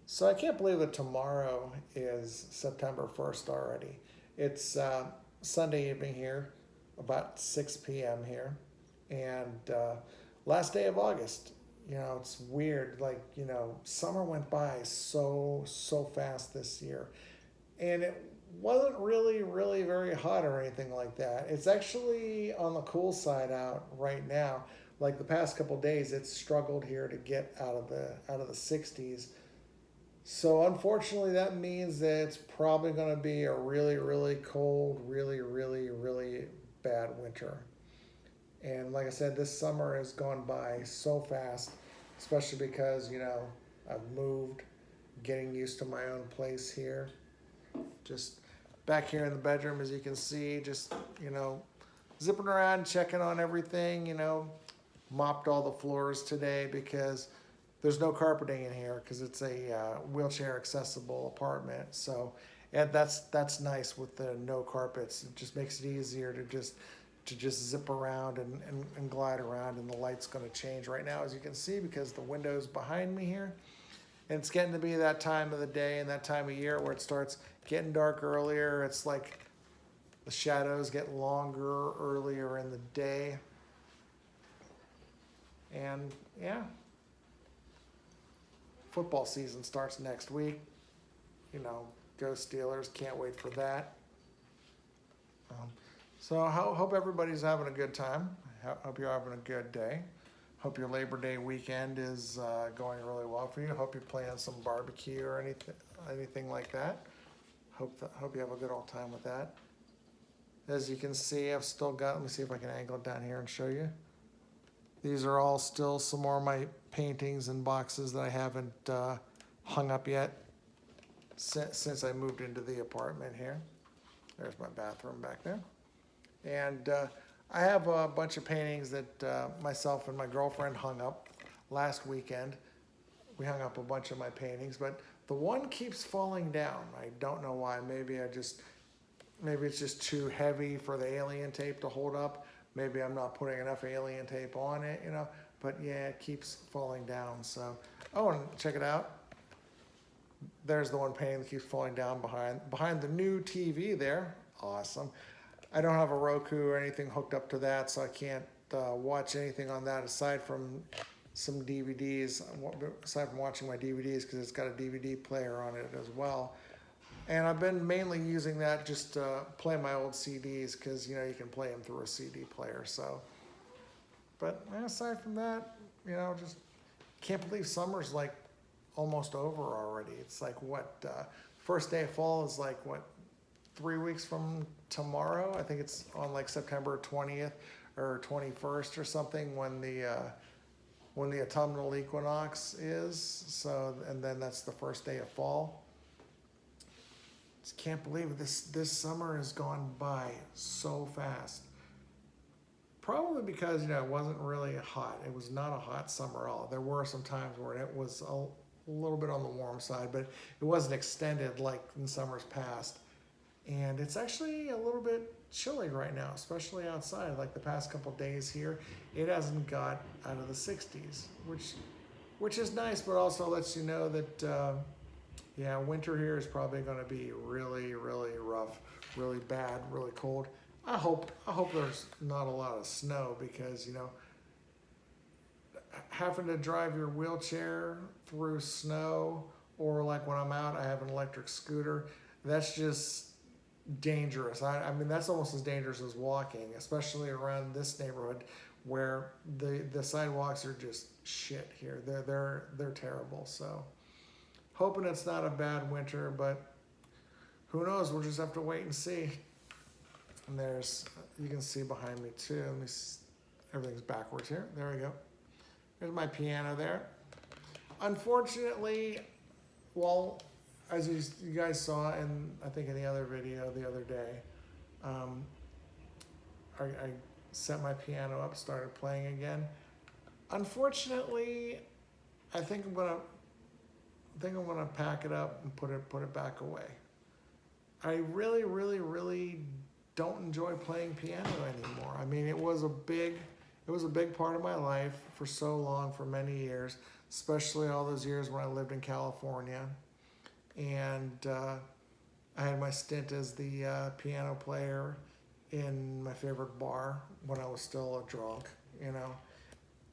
So I can't believe that tomorrow is September 1st already. It's Sunday evening here, about 6 p.m. here, and last day of August. You know, it's weird. Like, summer went by so fast this year. And it wasn't really very hot or anything like that. It's actually on the cool side out right now. Like the past couple days, it's struggled here to get out of the 60s. So unfortunately, that means that it's probably going to be a really cold, really bad winter. And like I said, this summer has gone by so fast, especially because I've moved, getting used to my own place here. Just back here in the bedroom, as you can see, just zipping around, checking on everything. Mopped all the floors today because there's no carpeting in here because it's a wheelchair accessible apartment. So, and that's nice with the no carpets. It just makes it easier to just zip around and glide around, and the light's going to change right now, as you can see, because the window's behind me here. And it's getting to be that time of the day and that time of year where it starts getting dark earlier. It's like the shadows get longer earlier in the day. And yeah, football season starts next week. Go Steelers. Can't wait for that. Um, so I hope everybody's having a good time. Hope you're having a good day. Hope your Labor Day weekend is going really well for you. Hope you're planning some barbecue or anything like that. Hope you have a good old time with that. As you can see, I've still got, let me see if I can angle it down here and show you. These are all still some more of my paintings and boxes that I haven't hung up yet since I moved into the apartment here. There's my bathroom back there. And I have a bunch of paintings that myself and my girlfriend hung up last weekend. We hung up a bunch of my paintings, but the one keeps falling down. I don't know why. Maybe it's just too heavy for the alien tape to hold up. Maybe I'm not putting enough alien tape on it, But yeah, it keeps falling down. So, oh, and check it out. There's the one painting that keeps falling down behind the new TV there. Awesome. I don't have a Roku or anything hooked up to that, so I can't watch anything on that aside from some DVDs, aside from watching my DVDs, because it's got a DVD player on it as well. And I've been mainly using that just to play my old CDs, because you can play them through a CD player. So, but aside from that, just can't believe summer's like almost over already. It's like what first day of fall is like what, 3 weeks from tomorrow. I think it's on like September 20th or 21st or something when the autumnal equinox is. So, and then that's the first day of fall. Just can't believe it. This summer has gone by so fast. Probably because it wasn't really hot. It was not a hot summer at all. There were some times where it was a little bit on the warm side, but it wasn't extended like in summers past. And it's actually a little bit chilly right now, especially outside. Like the past couple days here, it hasn't got out of the 60s, which is nice, but also lets you know that winter here is probably going to be really rough, really bad, really cold. I hope there's not a lot of snow, because having to drive your wheelchair through snow, or like when I'm out, I have an electric scooter. That's just dangerous. I mean, that's almost as dangerous as walking, especially around this neighborhood where the sidewalks are just shit here. They're terrible. So hoping it's not a bad winter, but who knows? We'll just have to wait and see. And you can see behind me too. Everything's backwards here. There we go. There's my piano there. Unfortunately, well, as you guys saw I think in the other video the other day, I set my piano up, started playing again. Unfortunately, I think I'm gonna pack it up and put it back away. I really don't enjoy playing piano anymore. I mean, it was a big part of my life for so long, for many years. especially all those years when I lived in California. And I had my stint as the piano player in my favorite bar when I was still a drunk, you know.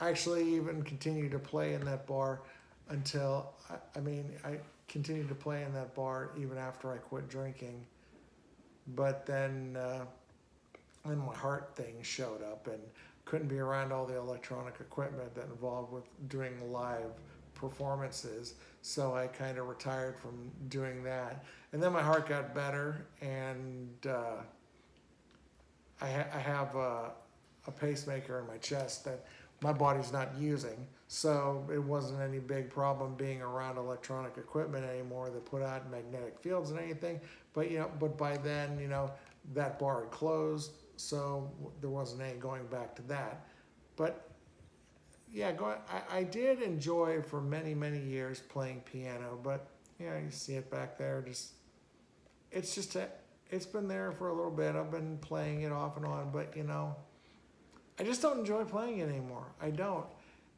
I actually even continued to play in that bar until, I continued to play in that bar even after I quit drinking. But then my heart thing showed up and couldn't be around all the electronic equipment that involved with doing live performances. So I kind of retired from doing that. And then my heart got better, and I have a pacemaker in my chest that my body's not using. So it wasn't any big problem being around electronic equipment anymore that put out magnetic fields and anything. But by then, that bar had closed, so there wasn't any going back to that. But yeah, I did enjoy for many, many years playing piano, but you see it back there. It's just it's been there for a little bit. I've been playing it off and on, but I just don't enjoy playing it anymore. I don't.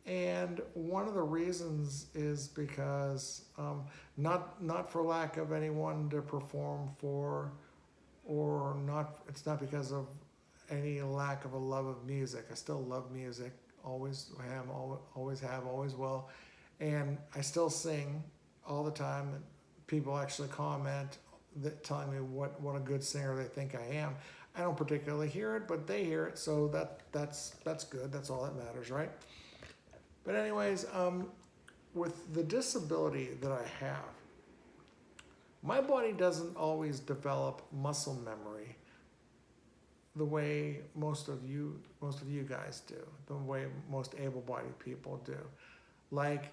And one of the reasons is because not for lack of anyone to perform for, or not. It's not because of any lack of a love of music. I still love music. Always have, always will. And I still sing all the time. People actually comment telling me what a good singer they think I am. I don't particularly hear it, but they hear it, so that's good. That's all that matters, right? But anyways, with the disability that I have, my body doesn't always develop muscle memory the way most of you guys do, the way most able-bodied people do. Like,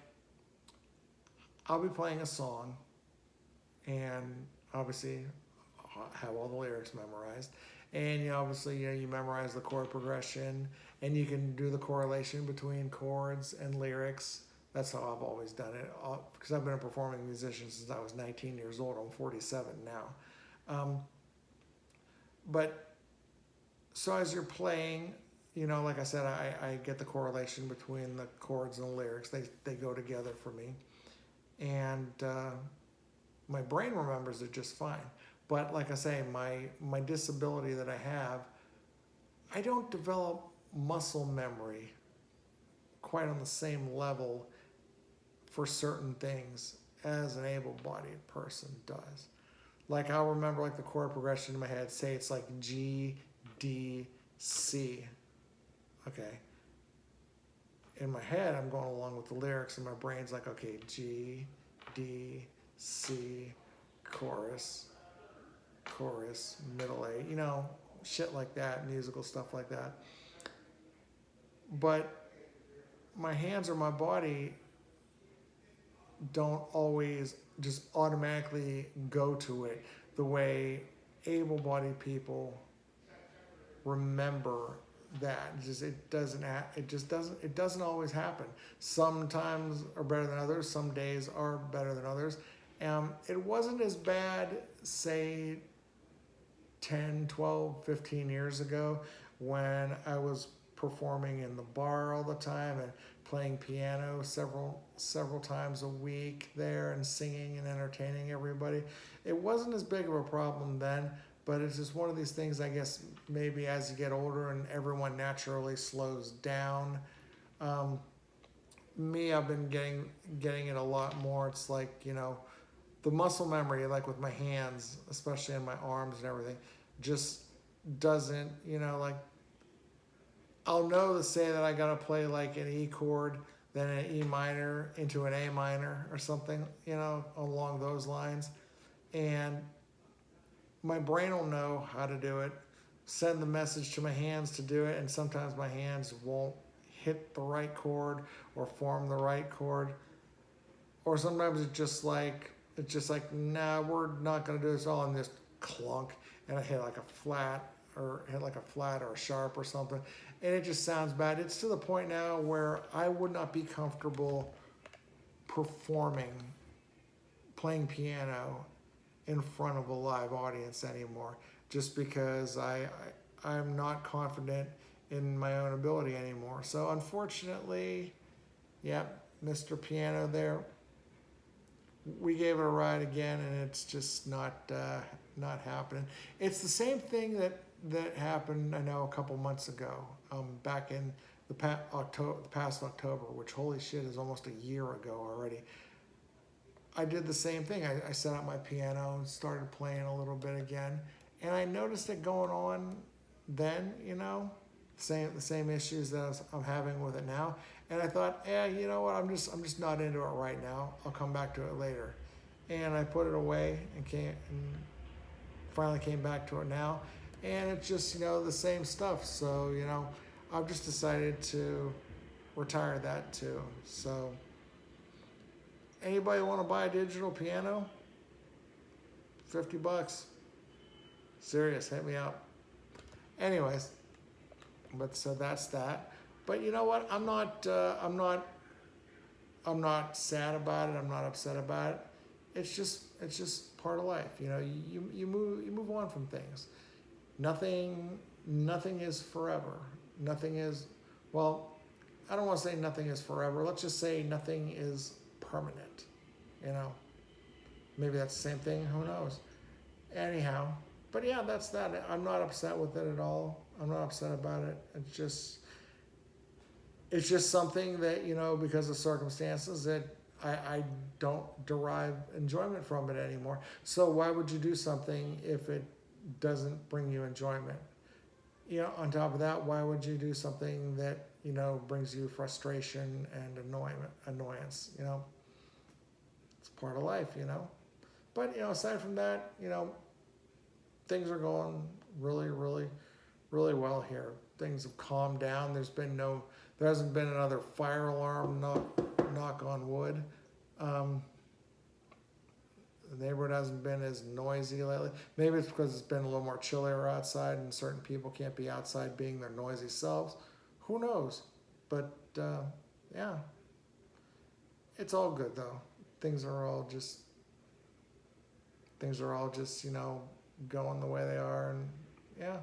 I'll be playing a song, and obviously have all the lyrics memorized, and you memorize the chord progression, and you can do the correlation between chords and lyrics. That's how I've always done it, because I've been a performing musician since I was 19 years old. I'm 47 now. But so as you're playing, like I said, I get the correlation between the chords and the lyrics. They go together for me. And my brain remembers it just fine. But like I say, my disability that I have, I don't develop muscle memory quite on the same level for certain things as an able-bodied person does. Like, I'll remember like the chord progression in my head, say it's like G, D, C. Okay. In my head, I'm going along with the lyrics, and my brain's like, okay, G, D, C, chorus, middle A, shit like that, musical stuff like that. But my hands or my body don't always just automatically go to it the way able-bodied people remember that. It doesn't always happen. Sometimes are better than others. Some days are better than others. It wasn't as bad, say, 10, 12, 15 years ago when I was performing in the bar all the time and playing piano several times a week there and singing and entertaining everybody. It wasn't as big of a problem then, but it's just one of these things, I guess, maybe as you get older and everyone naturally slows down. Me, I've been getting it a lot more. It's like, the muscle memory, like with my hands, especially in my arms and everything, just doesn't, like, I'll know to say that I gotta play like an E chord, then an E minor into an A minor or something, along those lines. And my brain will know how to do it, send the message to my hands to do it, and sometimes my hands won't hit the right chord or form the right chord. Or sometimes it's just like, nah, we're not gonna do this all, and just clunk, and I hit like a flat or a sharp or something, and it just sounds bad. It's to the point now where I would not be comfortable playing piano in front of a live audience anymore, just because I'm not confident in my own ability anymore. So unfortunately, yeah, Mr. Piano there, we gave it a ride again, and it's just not happening. It's the same thing that happened, I know, a couple months ago, back in the past October, which, holy shit, is almost a year ago already. I did the same thing. I set up my piano and started playing a little bit again, and I noticed it going on then, the same issues that I'm having with it now. And I thought, you know what? I'm just not into it right now. I'll come back to it later. And I put it away and finally came back to it now. And it's just, the same stuff. So, I've just decided to retire that too. So, anybody want to buy a digital piano? $50. Serious, hit me up. Anyways, but so that's that. But you know what? I'm not sad about it. I'm not upset about it. It's just part of life. You move on from things. Nothing is forever. Nothing is, well, I don't want to say nothing is forever. Let's just say nothing is permanent. Maybe that's the same thing. Who knows? Anyhow, but yeah, that's that. I'm not upset with it at all. I'm not upset about it. It's just something that, because of circumstances, that I don't derive enjoyment from it anymore. So why would you do something if it doesn't bring you enjoyment? On top of that, why would you do something that, brings you frustration and annoyance? It's part of life, But, aside from that, things are going really, really, really well here. Things have calmed down. There hasn't been another fire alarm, knock on wood. The neighborhood hasn't been as noisy lately. Maybe it's because it's been a little more chillier outside and certain people can't be outside being their noisy selves. Who knows? But, yeah. It's all good, though. Things are all just, going the way they are. And, yeah.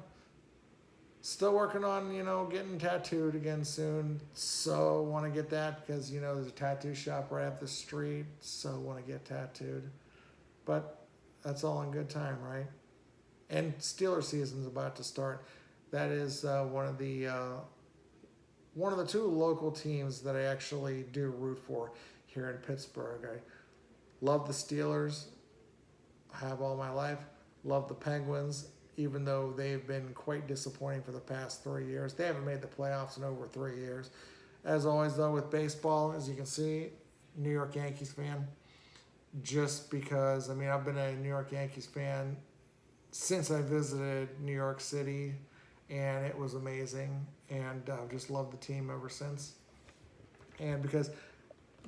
Still working on, getting tattooed again soon. So want to get that because, there's a tattoo shop right up the street. So want to get tattooed. But that's all in good time, right? And Steelers season's about to start. That is one of the two local teams that I actually do root for here in Pittsburgh. I love the Steelers. I have all my life. Love the Penguins, even though they've been quite disappointing for the past 3 years. They haven't made the playoffs in over 3 years. As always, though, with baseball, as you can see, New York Yankees fan. Just because, I've been a New York Yankees fan since I visited New York City, and it was amazing. And I've just loved the team ever since. And because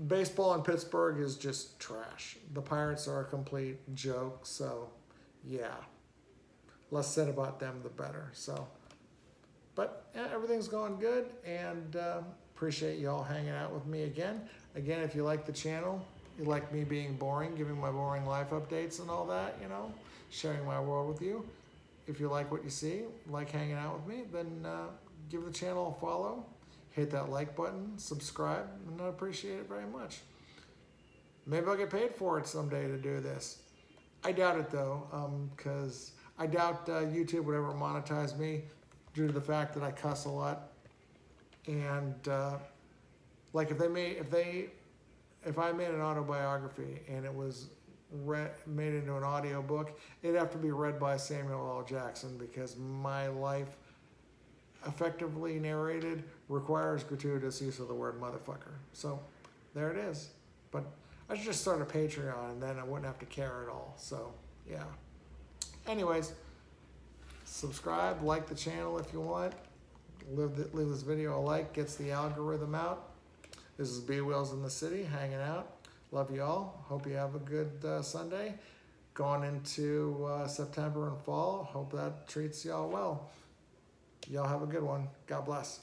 baseball in Pittsburgh is just trash. The Pirates are a complete joke, so yeah. Less said about them, the better. So, but yeah, everything's going good, and appreciate you all hanging out with me again. Again, if you like the channel, you like me being boring, giving my boring life updates and all that, sharing my world with you. If you like what you see, like hanging out with me, then give the channel a follow, hit that like button, subscribe, and I appreciate it very much. Maybe I'll get paid for it someday to do this. I doubt it though, because I doubt YouTube would ever monetize me due to the fact that I cuss a lot. And like if I made an autobiography and it was made into an audio book, it'd have to be read by Samuel L. Jackson because my life, effectively narrated, requires gratuitous use of the word motherfucker. So there it is. But I should just start a Patreon and then I wouldn't have to care at all. So yeah. Anyways, subscribe, like the channel if you want. Leave this video a like, gets the algorithm out. This is B-Wheelz in the city, hanging out. Love you all. Hope you have a good Sunday. Going into September and fall. Hope that treats y'all well. Y'all have a good one. God bless.